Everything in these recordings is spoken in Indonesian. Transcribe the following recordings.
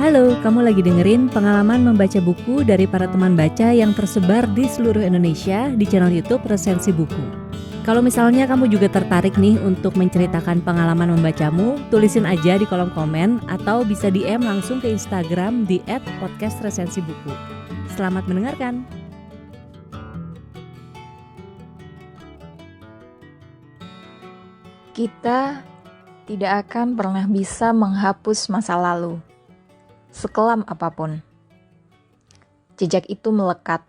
Halo, kamu lagi dengerin pengalaman membaca buku dari para teman baca yang tersebar di seluruh Indonesia di channel YouTube Resensi Buku. Kalau misalnya kamu juga tertarik nih untuk menceritakan pengalaman membacamu, tulisin aja di kolom komen atau bisa DM langsung ke Instagram di @podcastresensibuku. Selamat mendengarkan. Kita tidak akan pernah bisa menghapus masa lalu, sekelam apapun. Jejak itu melekat.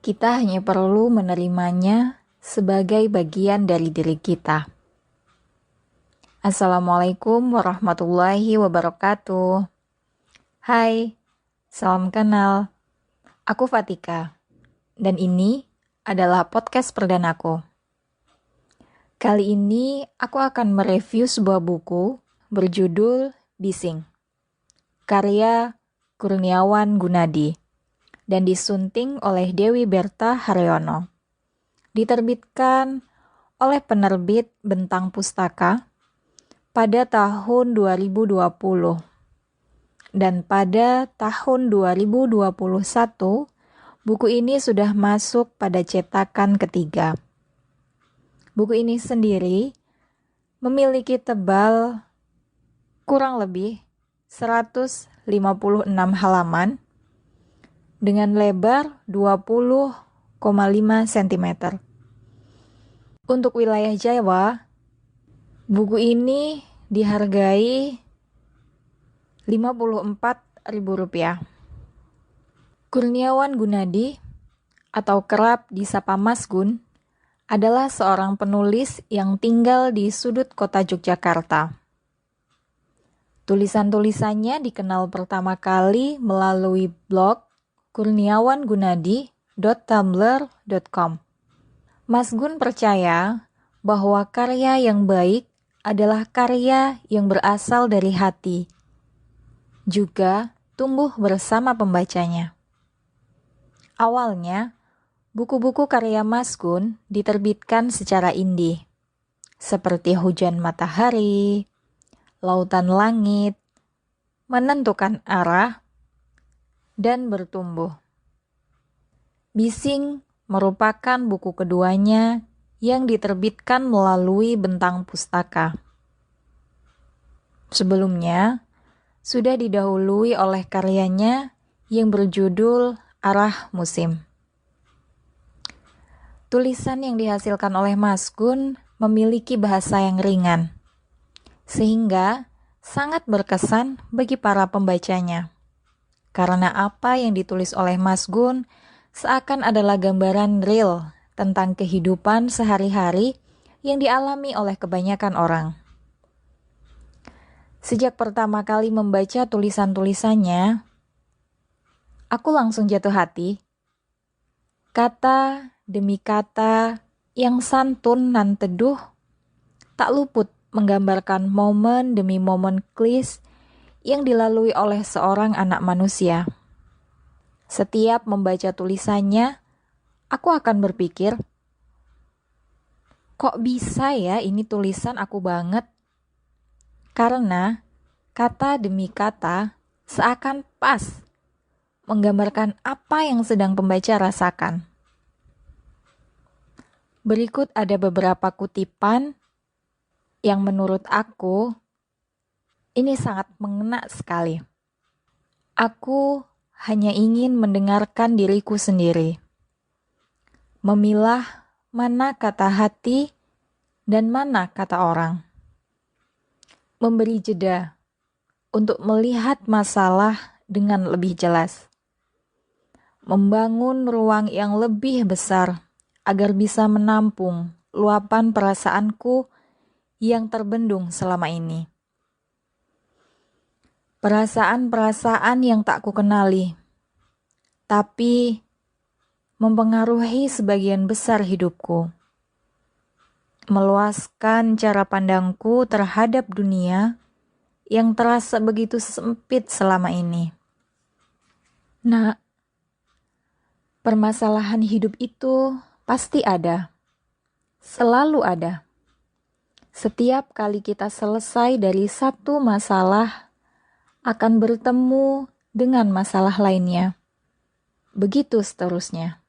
Kita hanya perlu menerimanya sebagai bagian dari diri kita. Assalamualaikum warahmatullahi wabarakatuh. Hai, salam kenal. Aku Fatika, dan ini adalah podcast perdanaku. Kali ini aku akan mereview sebuah buku berjudul Bising, karya Kurniawan Gunadi, dan disunting oleh Dewi Berta Haryono. Diterbitkan oleh penerbit Bentang Pustaka pada tahun 2020. Dan pada tahun 2021, buku ini sudah masuk pada cetakan ketiga. Buku ini sendiri memiliki tebal kurang lebih 156 halaman dengan lebar 20,5 cm. Untuk wilayah Jawa, buku ini dihargai Rp54.000. Kurniawan Gunadi atau kerap disapa Mas Gun adalah seorang penulis yang tinggal di sudut kota Yogyakarta. Tulisan-tulisannya dikenal pertama kali melalui blog kurniawangunadi.tumblr.com. Mas Gun percaya bahwa karya yang baik adalah karya yang berasal dari hati, juga tumbuh bersama pembacanya. Awalnya, buku-buku karya Mas Gun diterbitkan secara indie, seperti Hujan Matahari, Lautan Langit, Menentukan Arah, dan Bertumbuh. Bising merupakan buku keduanya yang diterbitkan melalui Bentang Pustaka. Sebelumnya, sudah didahului oleh karyanya yang berjudul Arah Musim. Tulisan yang dihasilkan oleh Mas Gun memiliki bahasa yang ringan, sehingga sangat berkesan bagi para pembacanya. Karena apa yang ditulis oleh Mas Gun seakan adalah gambaran real tentang kehidupan sehari-hari yang dialami oleh kebanyakan orang. Sejak pertama kali membaca tulisan-tulisannya, aku langsung jatuh hati. Kata demi kata yang santun nan teduh, tak luput menggambarkan momen demi momen klis yang dilalui oleh seorang anak manusia. Setiap membaca tulisannya, aku akan berpikir, kok bisa ya ini tulisan aku banget? Karena kata demi kata seakan pas menggambarkan apa yang sedang pembaca rasakan. Berikut ada beberapa kutipan yang menurut aku ini sangat mengena sekali. Aku hanya ingin mendengarkan diriku sendiri, memilah mana kata hati dan mana kata orang, memberi jeda untuk melihat masalah dengan lebih jelas, membangun ruang yang lebih besar agar bisa menampung luapan perasaanku yang terbendung selama ini. Perasaan-perasaan yang tak kukenali, tapi mempengaruhi sebagian besar hidupku. Meluaskan cara pandangku terhadap dunia yang terasa begitu sempit selama ini. Nah, permasalahan hidup itu pasti ada, selalu ada. Setiap kali kita selesai dari satu masalah akan bertemu dengan masalah lainnya. Begitu seterusnya,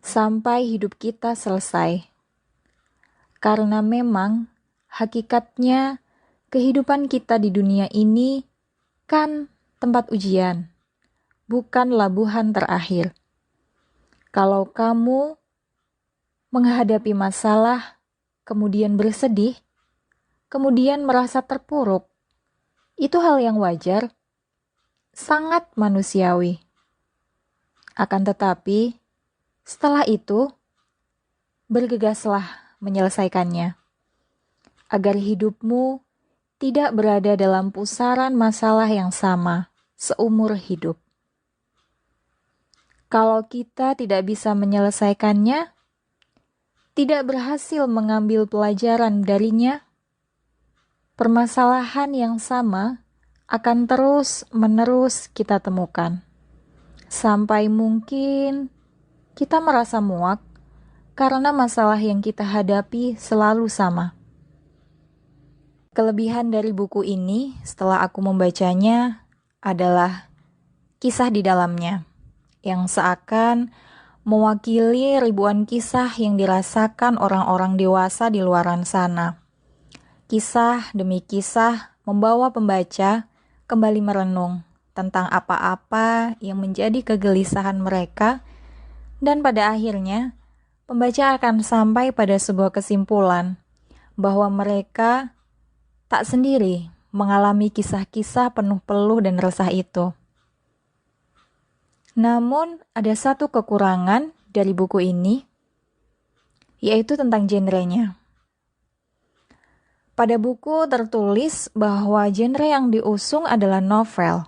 sampai hidup kita selesai. Karena memang hakikatnya kehidupan kita di dunia ini kan tempat ujian, bukan labuhan terakhir. Kalau kamu menghadapi masalah, kemudian bersedih, kemudian merasa terpuruk, itu hal yang wajar, sangat manusiawi. Akan tetapi, setelah itu, bergegaslah menyelesaikannya, agar hidupmu tidak berada dalam pusaran masalah yang sama seumur hidup. Kalau kita tidak bisa menyelesaikannya, tidak berhasil mengambil pelajaran darinya, permasalahan yang sama akan terus-menerus kita temukan. Sampai mungkin kita merasa muak karena masalah yang kita hadapi selalu sama. Kelebihan dari buku ini setelah aku membacanya adalah kisah di dalamnya yang seakan mewakili ribuan kisah yang dirasakan orang-orang dewasa di luaran sana. Kisah demi kisah membawa pembaca kembali merenung tentang apa-apa yang menjadi kegelisahan mereka, dan pada akhirnya pembaca akan sampai pada sebuah kesimpulan bahwa mereka tak sendiri mengalami kisah-kisah penuh peluh dan resah itu. Namun ada satu kekurangan dari buku ini, yaitu tentang genrenya. Pada buku tertulis bahwa genre yang diusung adalah novel.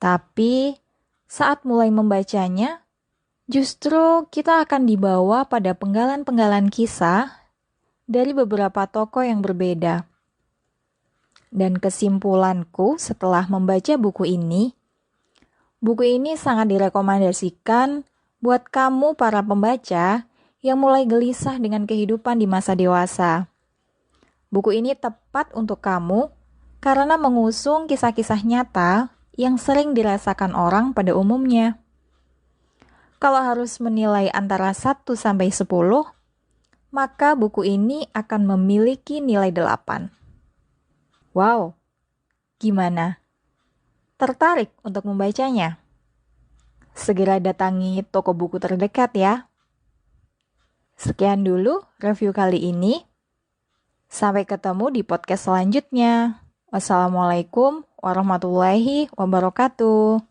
Tapi saat mulai membacanya, justru kita akan dibawa pada penggalan-penggalan kisah dari beberapa tokoh yang berbeda. Dan kesimpulanku setelah membaca buku ini sangat direkomendasikan buat kamu para pembaca yang mulai gelisah dengan kehidupan di masa dewasa. Buku ini tepat untuk kamu karena mengusung kisah-kisah nyata yang sering dirasakan orang pada umumnya. Kalau harus menilai antara 1 sampai 10, maka buku ini akan memiliki nilai 8. Wow, gimana? Tertarik untuk membacanya? Segera datangi toko buku terdekat ya. Sekian dulu review kali ini. Sampai ketemu di podcast selanjutnya. Wassalamualaikum warahmatullahi wabarakatuh.